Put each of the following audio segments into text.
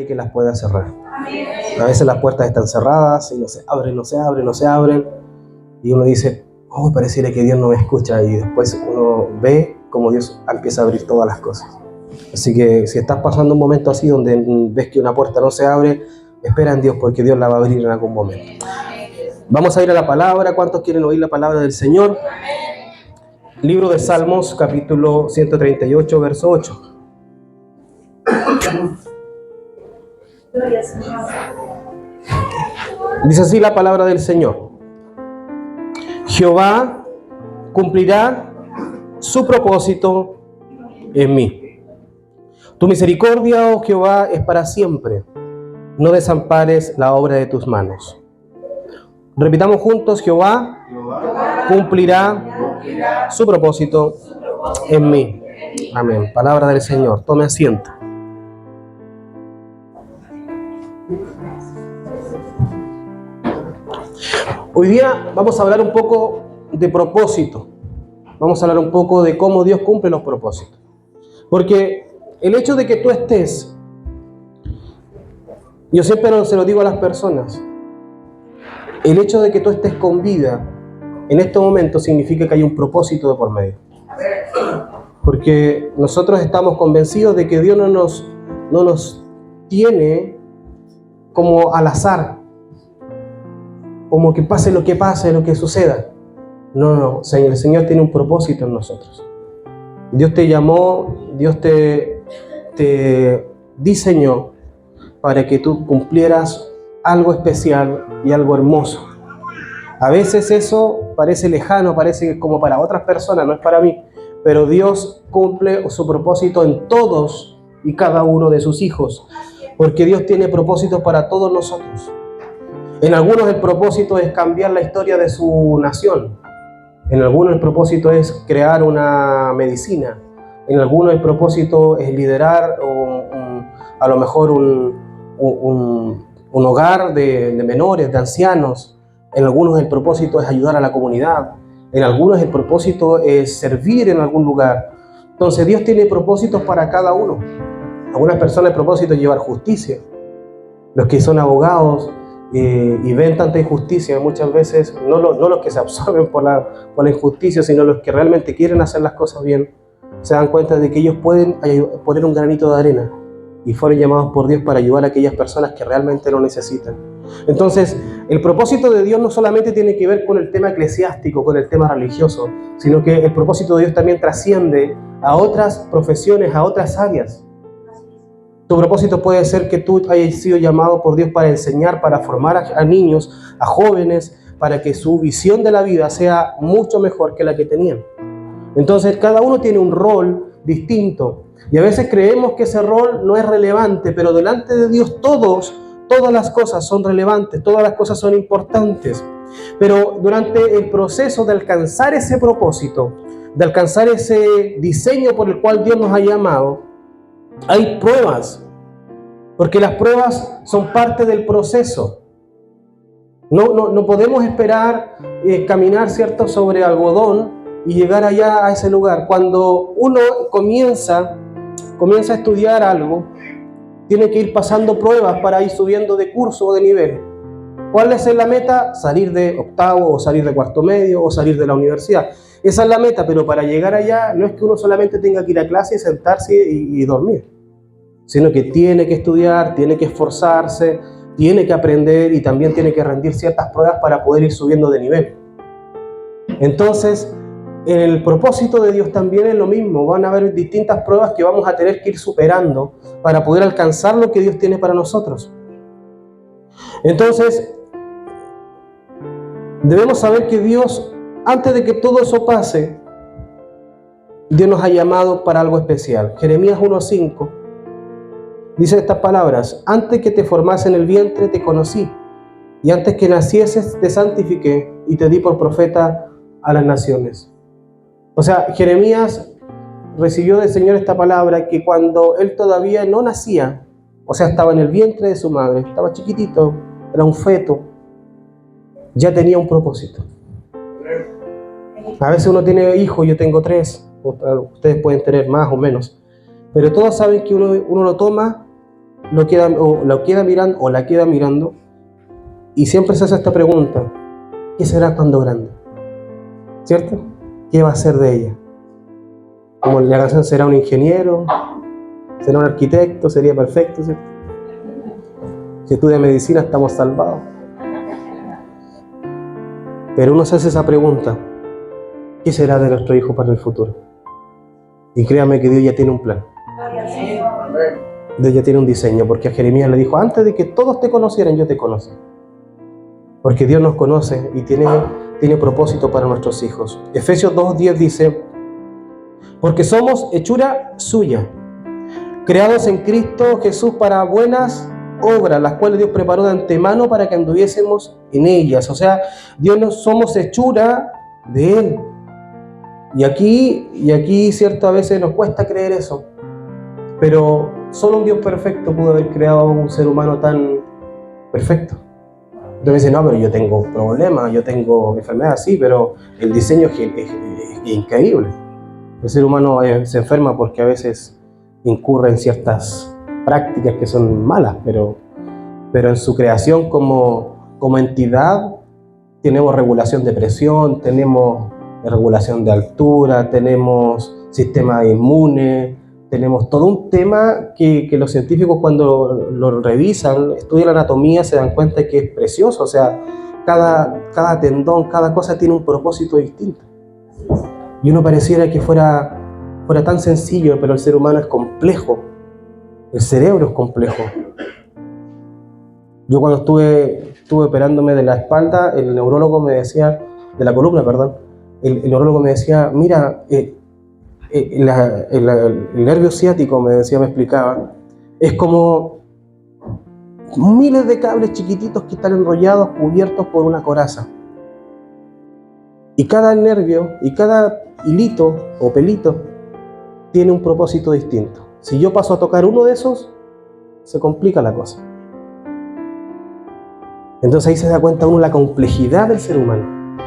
nadie que las pueda cerrar. A veces las puertas están cerradas y no se abren, no se abren, no se abren. Y uno dice, oh, pareciera que Dios no me escucha. Y después uno ve cómo Dios empieza a abrir todas las cosas. Así que si estás pasando un momento así donde ves que una puerta no se abre, espera en Dios porque Dios la va a abrir en algún momento. Vamos a ir a la palabra. ¿Cuántos quieren oír la palabra del Señor? Libro de Salmos, capítulo 138, verso 8. Dice así la palabra del Señor. Jehová cumplirá su propósito en mí. Tu misericordia, oh Jehová, es para siempre. No desampares la obra de tus manos. Repitamos juntos: Jehová cumplirá su propósito en mí. Amén. Palabra del Señor. Tome asiento. Hoy día vamos a hablar un poco de propósito. Vamos a hablar un poco de cómo Dios cumple los propósitos. Porque el hecho de que tú estés, yo siempre se lo digo a las personas, el hecho de que tú estés con vida en este momento significa que hay un propósito de por medio. Porque nosotros estamos convencidos de que Dios no nos tiene como al azar, como que pase, lo que suceda. No, el Señor tiene un propósito en nosotros. Dios te llamó, Dios te diseñó para que tú cumplieras algo especial y algo hermoso. A veces eso parece lejano, parece que es como para otras personas, no es para mí, pero Dios cumple su propósito en todos y cada uno de sus hijos, porque Dios tiene propósitos para todos nosotros. En algunos el propósito es cambiar la historia de su nación. En algunos el propósito es crear una medicina. En algunos el propósito es liderar a lo mejor un hogar de menores, de ancianos. En algunos el propósito es ayudar a la comunidad. En algunos el propósito es servir en algún lugar. Entonces Dios tiene propósitos para cada uno. Algunas personas el propósito es llevar justicia. Los que son abogados y ven tanta injusticia, muchas veces no los que se absorben por la injusticia, sino los que realmente quieren hacer las cosas bien, se dan cuenta de que ellos pueden poner un granito de arena y fueron llamados por Dios para ayudar a aquellas personas que realmente lo necesitan. Entonces, el propósito de Dios no solamente tiene que ver con el tema eclesiástico, con el tema religioso, sino que el propósito de Dios también trasciende a otras profesiones, a otras áreas. Tu propósito puede ser que tú hayas sido llamado por Dios para enseñar, para formar a niños, a jóvenes, para que su visión de la vida sea mucho mejor que la que tenían. Entonces, cada uno tiene un rol distinto. Y a veces creemos que ese rol no es relevante, pero delante de Dios todas las cosas son relevantes, todas las cosas son importantes. Pero durante el proceso de alcanzar ese propósito, de alcanzar ese diseño por el cual Dios nos ha llamado, hay pruebas, porque las pruebas son parte del proceso. No podemos esperar caminar, ¿cierto?, sobre algodón y llegar allá a ese lugar. Cuando uno comienza a estudiar algo, tiene que ir pasando pruebas para ir subiendo de curso o de nivel. ¿Cuál es la meta? Salir de octavo o salir de cuarto medio o salir de la universidad. Esa es la meta, pero para llegar allá no es que uno solamente tenga que ir a clase, sentarse y dormir, sino que tiene que estudiar, tiene que esforzarse, tiene que aprender y también tiene que rendir ciertas pruebas para poder ir subiendo de nivel. Entonces, el propósito de Dios también es lo mismo. Van a haber distintas pruebas que vamos a tener que ir superando para poder alcanzar lo que Dios tiene para nosotros. Entonces, debemos saber que Dios, antes de que todo eso pase, Dios nos ha llamado para algo especial. Jeremías 1:5 dice estas palabras: antes que te formase en el vientre te conocí, y antes que nacieses te santifiqué y te di por profeta a las naciones. O sea, Jeremías recibió del Señor esta palabra que cuando él todavía no nacía, o sea, estaba en el vientre de su madre, estaba chiquitito, era un feto, ya tenía un propósito. A veces uno tiene hijos, yo tengo 3, ustedes pueden tener más o menos, pero todos saben que uno lo toma lo queda mirando o la queda mirando y siempre se hace esta pregunta: ¿qué será cuando grande? ¿Cierto? ¿Qué va a ser de ella? Como la canción, ¿será un ingeniero? ¿Será un arquitecto? Sería perfecto, ¿cierto? Si estudia medicina estamos salvados. Pero uno se hace esa pregunta: ¿qué será de nuestro hijo para el futuro? Y créame que Dios ya tiene un plan. Dios ya tiene un diseño, porque a Jeremías le dijo: antes de que todos te conocieran, yo te conocí. Porque Dios nos conoce y tiene propósito para nuestros hijos. Efesios 2:10 dice: porque somos hechura suya, creados en Cristo Jesús para buenas obras, las cuales Dios preparó de antemano para que anduviésemos en ellas. O sea, Dios nos somos hechura de Él. Y aquí, cierto, a veces nos cuesta creer eso. Pero solo un Dios perfecto pudo haber creado un ser humano tan perfecto. Entonces dicen: no, pero yo tengo problemas, yo tengo enfermedades, sí, pero el diseño es increíble. El ser humano se enferma porque a veces incurre en ciertas prácticas que son malas, pero en su creación como entidad tenemos regulación de presión, tenemos regulación de altura, tenemos sistema inmune, tenemos todo un tema que los científicos, cuando lo revisan, estudian la anatomía, se dan cuenta que es precioso. O sea, cada tendón, cada cosa tiene un propósito distinto. Y uno pareciera que fuera tan sencillo, pero el ser humano es complejo. El cerebro es complejo. Yo cuando estuve operándome de la espalda, el neurólogo me decía, de la columna, perdón, el neurólogo me decía: mira, el nervio ciático, me explicaba, es como miles de cables chiquititos que están enrollados, cubiertos por una coraza. Y cada nervio y cada hilito o pelito tiene un propósito distinto. Si yo paso a tocar uno de esos, se complica la cosa. Entonces ahí se da cuenta uno la complejidad del ser humano.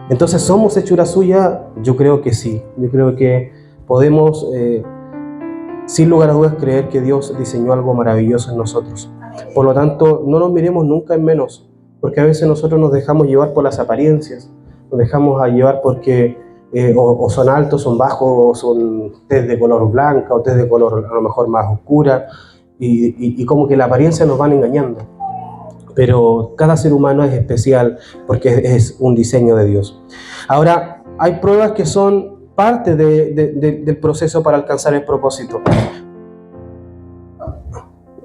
Entonces, ¿somos hechura suya? Yo creo que sí. Yo creo que podemos, sin lugar a dudas, creer que Dios diseñó algo maravilloso en nosotros. Por lo tanto, no nos miremos nunca en menos, porque a veces nosotros nos dejamos llevar por las apariencias, nos dejamos llevar porque o son altos, son bajos, o son tez de color blanca, o tez de color a lo mejor más oscura, y como que la apariencia nos van engañando. Pero cada ser humano es especial porque es un diseño de Dios. Ahora, hay pruebas que son parte del proceso para alcanzar el propósito.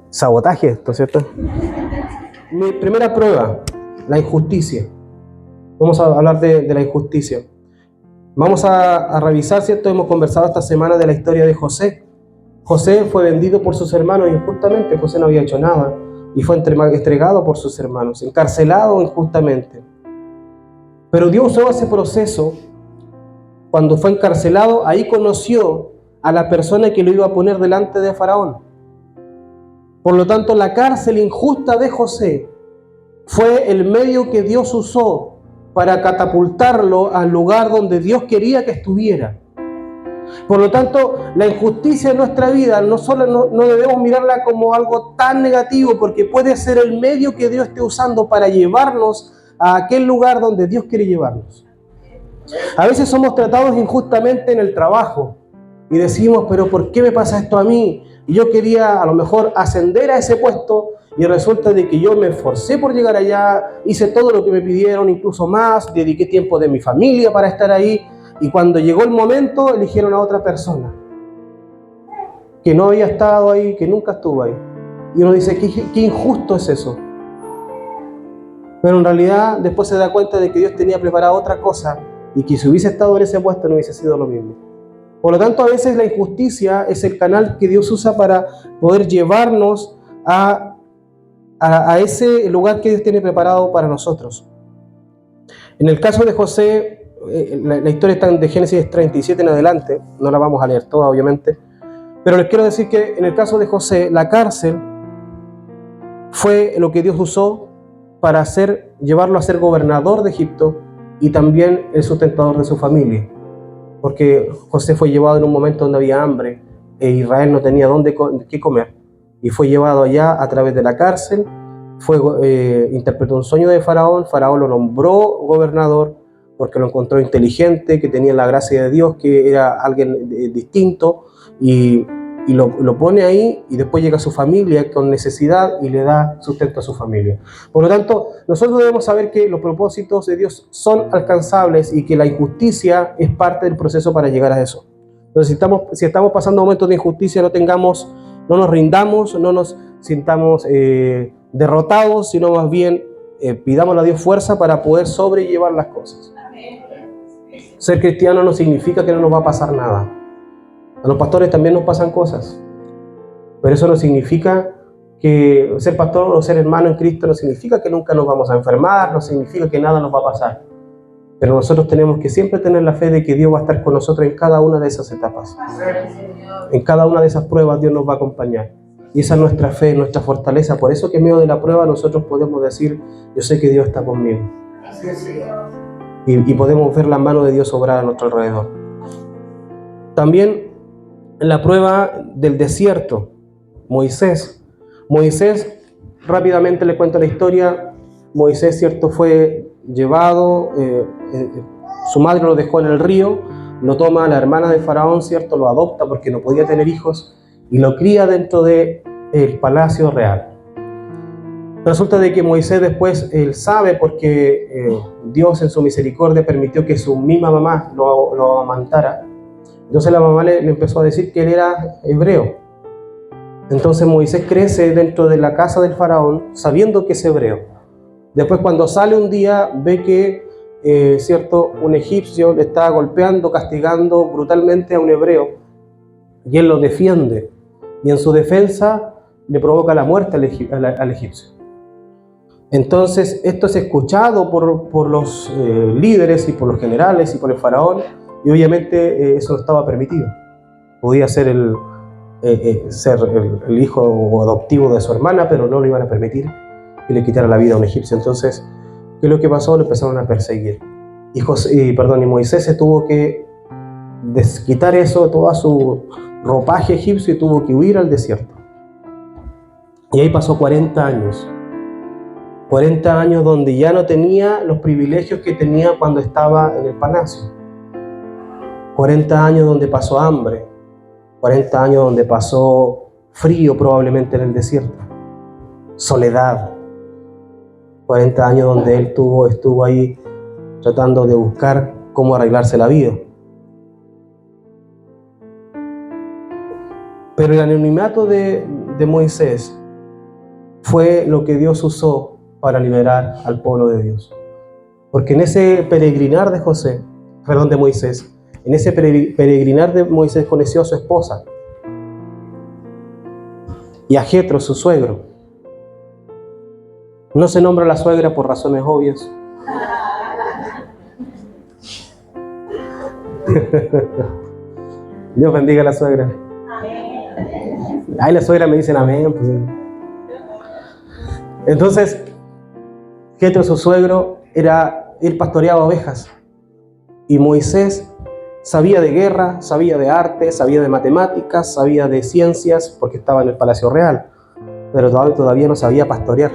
Sabotaje, esto, ¿cierto? Mi primera prueba: la injusticia. Vamos a hablar de la injusticia. Vamos a revisar, ¿cierto? Hemos conversado esta semana de la historia de José. José fue vendido por sus hermanos injustamente. José no había hecho nada y fue entregado por sus hermanos, encarcelado injustamente. Pero Dios usó ese proceso. Cuando fue encarcelado, ahí conoció a la persona que lo iba a poner delante de Faraón. Por lo tanto, la cárcel injusta de José fue el medio que Dios usó para catapultarlo al lugar donde Dios quería que estuviera. Por lo tanto, la injusticia en nuestra vida no debemos mirarla como algo tan negativo, porque puede ser el medio que Dios esté usando para llevarnos a aquel lugar donde Dios quiere llevarnos. A veces somos tratados injustamente en el trabajo y decimos: pero ¿por qué me pasa esto a mí? Y yo quería a lo mejor ascender a ese puesto y resulta de que yo me esforcé por llegar allá, hice todo lo que me pidieron, incluso más, dediqué tiempo de mi familia para estar ahí, y cuando llegó el momento eligieron a otra persona que no había estado ahí, que nunca estuvo ahí. Y uno dice: qué injusto es eso. Pero en realidad después se da cuenta de que Dios tenía preparado otra cosa y que si hubiese estado en ese puesto no hubiese sido lo mismo. Por lo tanto, a veces la injusticia es el canal que Dios usa para poder llevarnos a ese lugar que Dios tiene preparado para nosotros. En el caso de José, la historia está de Génesis 37 en adelante, no la vamos a leer toda obviamente, pero les quiero decir que en el caso de José, la cárcel fue lo que Dios usó para llevarlo a ser gobernador de Egipto y también el sustentador de su familia. Porque José fue llevado en un momento donde había hambre e Israel no tenía qué comer. y fue llevado allá a través de la cárcel. Interpretó un sueño de Faraón. Faraón lo nombró gobernador porque lo encontró inteligente, que tenía la gracia de Dios, que era alguien distinto, y lo pone ahí, y después llega a su familia con necesidad y le da sustento a su familia. Por lo tanto, nosotros debemos saber que los propósitos de Dios son alcanzables y que la injusticia es parte del proceso para llegar a eso. Entonces, si estamos pasando momentos de injusticia, no nos rindamos, no nos sintamos derrotados, sino más bien pidámosle a Dios fuerza para poder sobrellevar las cosas. Ser cristiano no significa que no nos va a pasar nada. A los pastores también nos pasan cosas, pero eso no significa que ser pastor o ser hermano en Cristo no significa que nunca nos vamos a enfermar, no significa que nada nos va a pasar. Pero nosotros tenemos que siempre tener la fe de que Dios va a estar con nosotros en cada una de esas etapas. En cada una de esas pruebas Dios nos va a acompañar. Y esa es nuestra fe, nuestra fortaleza. Por eso que en medio de la prueba nosotros podemos decir, yo sé que Dios está conmigo. Y podemos ver la mano de Dios obrar a nuestro alrededor. También en la prueba del desierto, Moisés, rápidamente le cuento la historia. Moisés, cierto, fue llevado, su madre lo dejó en el río, lo toma la hermana de Faraón, cierto, lo adopta porque no podía tener hijos y lo cría dentro del palacio real. Resulta de que Moisés después, él sabe porque Dios en su misericordia permitió que su misma mamá lo amamantara. Entonces la mamá le empezó a decir que él era hebreo. Entonces Moisés crece dentro de la casa del faraón sabiendo que es hebreo. Después cuando sale un día ve que cierto, un egipcio le está golpeando, castigando brutalmente a un hebreo y él lo defiende y en su defensa le provoca la muerte al egipcio. Entonces esto es escuchado por los líderes y por los generales y por el faraón, y obviamente eso no estaba permitido. Podía ser el hijo adoptivo de su hermana, pero no lo iban a permitir que le quitara la vida a un egipcio. Entonces, ¿qué es lo que pasó? Lo empezaron a perseguir. Y Moisés se tuvo que desquitar eso, todo su ropaje egipcio, y tuvo que huir al desierto. Y ahí pasó 40 años. 40 años donde ya no tenía los privilegios que tenía cuando estaba en el palacio. 40 años donde pasó hambre. 40 años donde pasó frío probablemente en el desierto. Soledad. 40 años donde él estuvo ahí tratando de buscar cómo arreglarse la vida. Pero el anonimato de Moisés fue lo que Dios usó para liberar al pueblo de Dios. Porque en ese peregrinar de Moisés, en ese peregrinar de Moisés conoció a su esposa y a Jetro, su suegro. No se nombra a la suegra por razones obvias. Dios bendiga a la suegra. Ay, la suegra me dicen amén. Pues. Entonces, Jetro, su suegro, él pastoreaba ovejas. Y Moisés sabía de guerra, sabía de arte, sabía de matemáticas, sabía de ciencias, porque estaba en el palacio real. Pero todavía no sabía pastorear.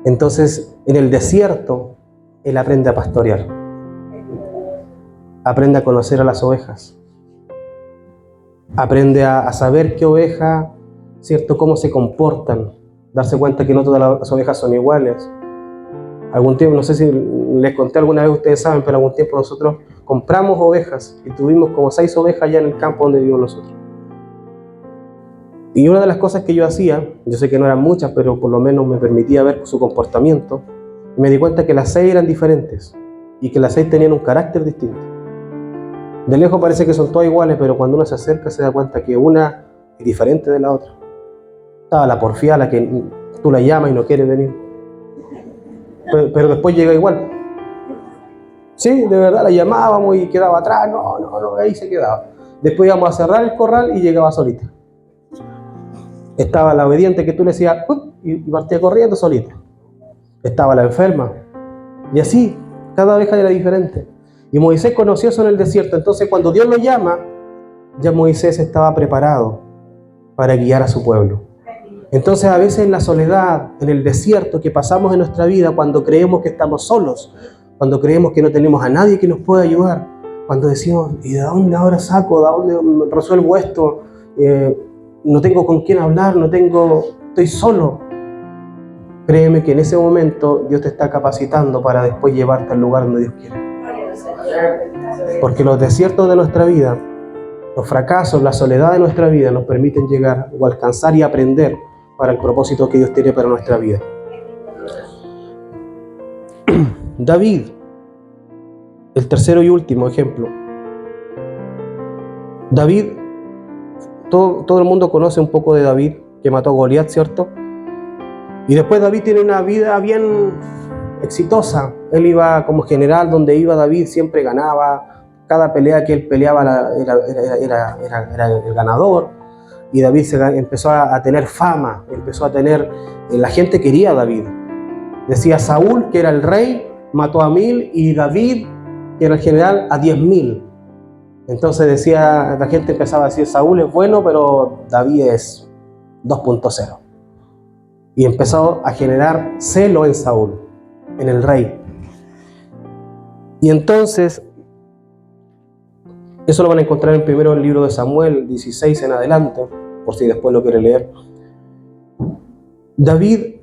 Entonces, en el desierto, él aprende a pastorear. Aprende a conocer a las ovejas. Aprende a saber qué oveja, cierto, cómo se comportan. Darse cuenta que no todas las ovejas son iguales. Algún tiempo, no sé si les conté alguna vez, ustedes saben, pero algún tiempo nosotros compramos ovejas y tuvimos como 6 ovejas allá en el campo donde vivimos nosotros. Y una de las cosas que yo hacía, yo sé que no eran muchas, pero por lo menos me permitía ver su comportamiento, y me di cuenta que las 6 eran diferentes y que las 6 tenían un carácter distinto. De lejos parece que son todas iguales, pero cuando uno se acerca se da cuenta que una es diferente de la otra. Estaba la porfía, la que tú la llamas y no quiere venir. Pero después llega igual. Sí, de verdad, la llamábamos y quedaba atrás. No, ahí se quedaba. Después íbamos a cerrar el corral y llegaba solita. Estaba la obediente que tú le decías y partía corriendo solita. Estaba la enferma. Y así, cada oveja era diferente. Y Moisés conoció eso en el desierto. Entonces cuando Dios lo llama, ya Moisés estaba preparado. para guiar a su pueblo. Entonces a veces en la soledad, en el desierto que pasamos en nuestra vida, cuando creemos que estamos solos, cuando creemos que no tenemos a nadie que nos pueda ayudar, cuando decimos, ¿y de dónde ahora saco? ¿De dónde resuelvo esto? No tengo con quién hablar, estoy solo. Créeme que en ese momento Dios te está capacitando para después llevarte al lugar donde Dios quiere. Porque los desiertos de nuestra vida, los fracasos, la soledad de nuestra vida nos permiten llegar o alcanzar y aprender para el propósito que Dios tiene para nuestra vida. David, el tercero y último ejemplo. David, todo el mundo conoce un poco de David, que mató a Goliat, ¿cierto? Y después David tiene una vida bien exitosa. Él iba como general, donde iba David siempre ganaba. Cada pelea que él peleaba era el ganador. Y David empezó a tener fama, la gente quería a David. Decía Saúl, que era el rey, mató a 1000, y David, que era el general, a 10.000. Entonces la gente empezaba a decir, Saúl es bueno, pero David es 2.0. Y empezó a generar celo en Saúl, en el rey. Y entonces, eso lo van a encontrar en primero el libro de Samuel 16 en adelante, por si después lo quiere leer. David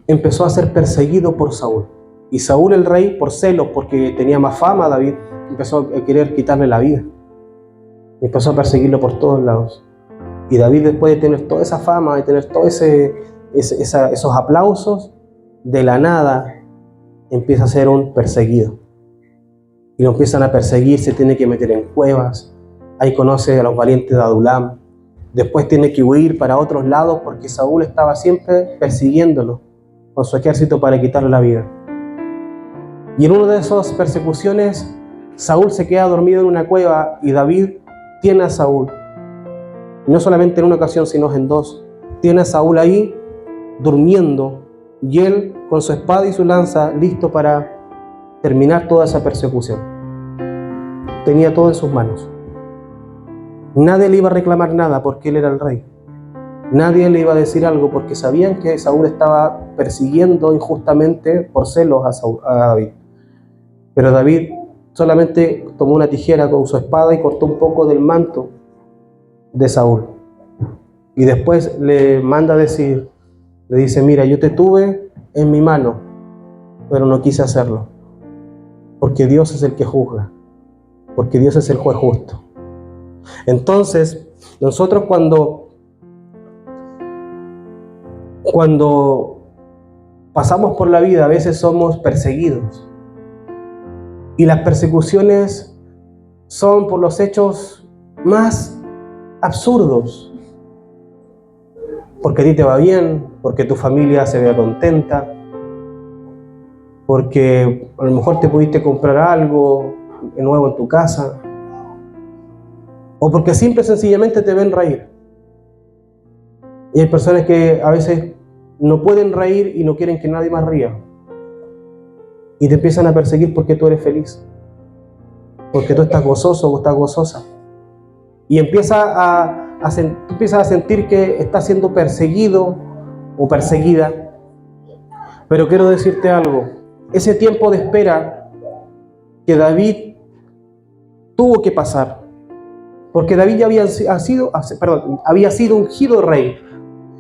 empezó a ser perseguido por Saúl. Y Saúl el rey, por celos, porque tenía más fama, David empezó a querer quitarle la vida. Y empezó a perseguirlo por todos lados. Y David, después de tener toda esa fama, de tener todos esos aplausos, de la nada empieza a ser un perseguido. Y lo empiezan a perseguir, se tiene que meter en cuevas. Ahí conoce a los valientes de Adulam. Después tiene que huir para otros lados porque Saúl estaba siempre persiguiéndolo con su ejército para quitarle la vida. Y en una de esas persecuciones, Saúl se queda dormido en una cueva y David tiene a Saúl. Y no solamente en una ocasión, sino en dos. Tiene a Saúl ahí durmiendo y él con su espada y su lanza listo para terminar toda esa persecución. Tenía todo en sus manos. Nadie le iba a reclamar nada porque él era el rey. Nadie le iba a decir algo porque sabían que Saúl estaba persiguiendo injustamente por celos a David. Pero David solamente tomó una tijera con su espada y cortó un poco del manto de Saúl. Y después le manda a decir, le dice, mira, yo te tuve en mi mano, pero no quise hacerlo. Porque Dios es el que juzga. Porque Dios es el juez justo. Entonces, nosotros cuando pasamos por la vida, a veces somos perseguidos. Y las persecuciones son por los hechos más absurdos. Porque a ti te va bien, porque tu familia se vea contenta, porque a lo mejor te pudiste comprar algo nuevo en tu casa, o porque simple y sencillamente te ven reír. Y hay personas que a veces no pueden reír y no quieren que nadie más ría. Y te empiezan a perseguir porque tú eres feliz, porque tú estás gozoso o estás gozosa. Y tú empiezas a sentir que estás siendo perseguido o perseguida. Pero quiero decirte algo. Ese tiempo de espera que David tuvo que pasar, porque David ya había sido ungido rey.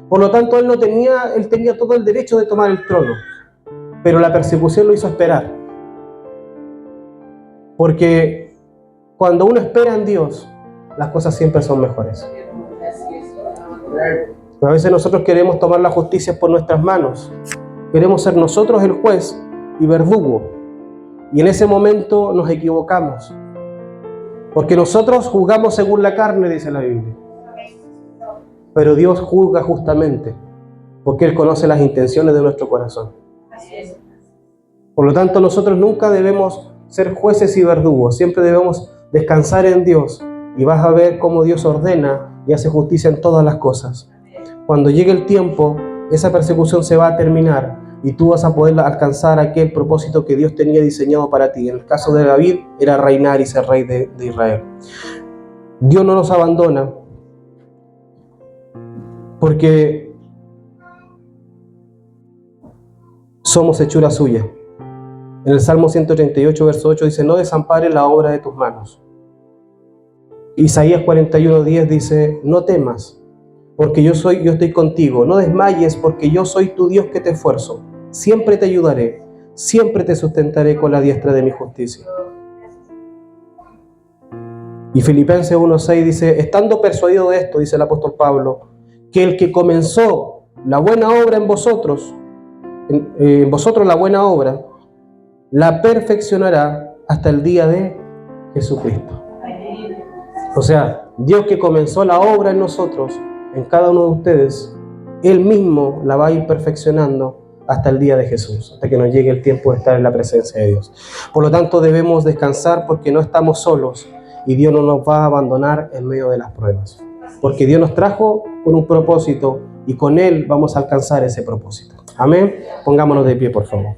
Por lo tanto, él tenía todo el derecho de tomar el trono. Pero la persecución lo hizo esperar. Porque cuando uno espera en Dios, las cosas siempre son mejores. A veces nosotros queremos tomar la justicia por nuestras manos. Queremos ser nosotros el juez y verdugo. Y en ese momento nos equivocamos. Porque nosotros juzgamos según la carne, dice la Biblia. Pero Dios juzga justamente, porque Él conoce las intenciones de nuestro corazón. Por lo tanto, nosotros nunca debemos ser jueces y verdugos. Siempre debemos descansar en Dios. Y vas a ver cómo Dios ordena y hace justicia en todas las cosas. Cuando llegue el tiempo, esa persecución se va a terminar y tú vas a poder alcanzar aquel propósito que Dios tenía diseñado para ti. En el caso de David, era reinar y ser rey de Israel. Dios no nos abandona. Porque somos hechura suya. En el Salmo 138, verso 8 dice: no desampares la obra de tus manos. Isaías 41:10 dice: no temas, porque yo estoy contigo. No desmayes, porque yo soy tu Dios que te esfuerzo. Siempre te ayudaré, siempre te sustentaré con la diestra de mi justicia. Y Filipenses 1:6 dice: estando persuadido de esto, dice el apóstol Pablo, que el que comenzó la buena obra en vosotros la buena obra, la perfeccionará hasta el día de Jesucristo. O sea, Dios que comenzó la obra en nosotros, en cada uno de ustedes, Él mismo la va a ir perfeccionando hasta el día de Jesús, hasta que nos llegue el tiempo de estar en la presencia de Dios. Por lo tanto, debemos descansar porque no estamos solos y Dios no nos va a abandonar en medio de las pruebas. Porque Dios nos trajo con un propósito y con Él vamos a alcanzar ese propósito. Amén. Pongámonos de pie, por favor.